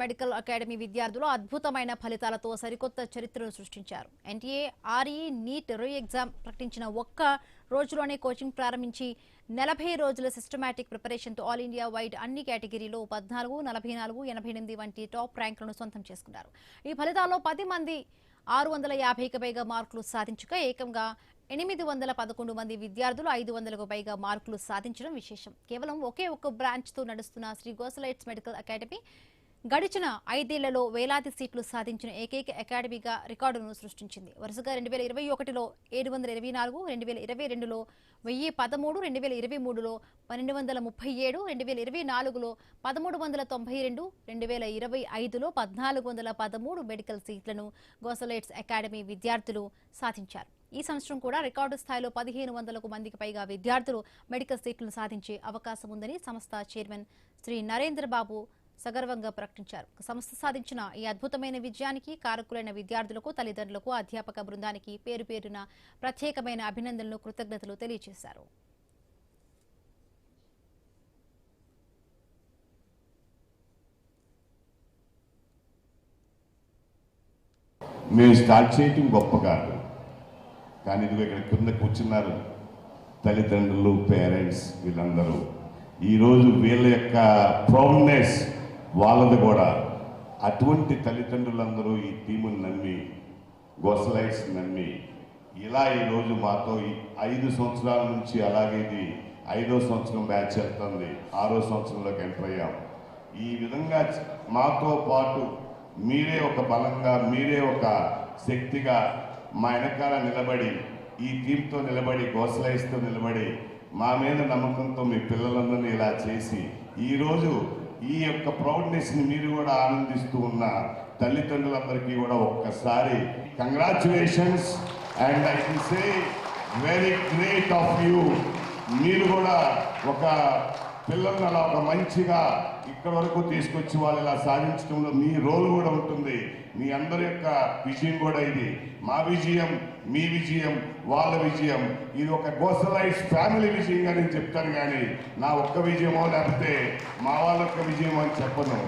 Medical academy విద్యార్థులు అద్భుతమైన ఫలితాలతో సరికొత్త చరిత్రను సృష్టించారు. NTA, RE, NEET re exam ప్రకటించిన ఒక్క రోజులోనే కోచింగ్ ప్రారంభించి 40 రోజుల సిస్టమాటిక్ ప్రిపరేషన్తో ఆల్ ఇండియా వైడ్ అన్ని కేటగిరీలో 14, 44, 88 వంటి టాప్ ర్యాంకులను సొంతం చేసుకున్నారు. ఈ ఫలితాల్లో 10 మంది 650కి పైగా మార్కులు సాధించగా ఏకంగా 811 మంది విద్యార్థులు 500కు పైగా మార్కులు సాధించడం విశేషం. కేవలం ఒకే ఒక్క బ్రాంచ్తో నడుస్తున్న శ్రీ గోసలైట్స్ మెడికల్ అకాడమీ గడిచిన 5 ఏళ్లలో వేలాది సీట్లు సాధించిన ఏకైక అకాడమీగా రికార్డును సృష్టించింది. వరుసగా 2021లో 724, 2022లో 1013, 2023లో 1237, 2024లో 1392, 2025లో 1413 మెడికల్ సీట్లను గోసలైట్స్ అకాడమీ విద్యార్థులు సాధించారు. ఈ సంవత్సరం కూడా రికార్డు స్థాయిలో 1500 మందికి పైగా విద్యార్థులు మెడికల్ సీట్లను సాధించే అవకాశం ఉందని సంస్థ చైర్మన్ శ్రీ నరేంద్ర బాబు సగర్వంగా ప్రకటించారు. సంస్థ సాధించిన ఈ అద్భుతమైన విజయానికి కారకులైన విద్యార్థులకు, తల్లిదండ్రులకు, అధ్యాపక బృందానికి పేరు పేరున ప్రత్యేకమైన అభినందనలు, కృతజ్ఞతలు తెలియజేశారు. మేము స్టార్ట్ చేయటం గొప్ప కాదు, కానీ ఇదిగో ఇక్కడ కింద కూర్చున్నారు తల్లిదండ్రులు, పేరెంట్స్, వీళ్ళందరూ ఈరోజు వీళ్ళ యొక్క ప్రౌడ్నెస్ వాళ్ళది కూడా. అటువంటి తల్లిదండ్రులందరూ ఈ టీముని నమ్మి, గోసలైట్స్ నమ్మి ఇలా ఈరోజు మాతో 5 సంవత్సరాల నుంచి, అలాగే ఇది 5వ సంవత్సరం బ్యాచ్ వెళ్తుంది, 6వ సంవత్సరంలోకి ఎంటర్ అయ్యాం. ఈ విధంగా మాతో పాటు మీరే ఒక బలంగా, మీరే ఒక శక్తిగా మా వెనకాల నిలబడి, ఈ టీంతో నిలబడి, గోసలైట్స్తో నిలబడి, మా మీద నమ్మకంతో మీ పిల్లలందరినీ ఇలా చేసి ఈరోజు ఈ యొక్క ప్రౌడ్నెస్ని మీరు కూడా ఆనందిస్తూ ఉన్న తల్లిదండ్రులందరికీ కూడా ఒక్కసారి congratulations. And I can say very great of you. మీరు కూడా ఒక పిల్లల్ని అలా ఒక మంచిగా ఇక్కడ వరకు తీసుకొచ్చి వాళ్ళు ఇలా సాధించడంలో మీ రోల్ కూడా ఉంటుంది. మీ అందరి యొక్క విజయం కూడా ఇది. మా విజయం, మీ విజయం, వాళ్ళ విజయం, ఇది ఒక గోసలైట్స్ ఫ్యామిలీ విజయంగా నేను చెప్తాను, కానీ నా ఒక్క విజయమో లేకపోతే మా వాళ్ళ ఒక్క విజయమో అని చెప్పను.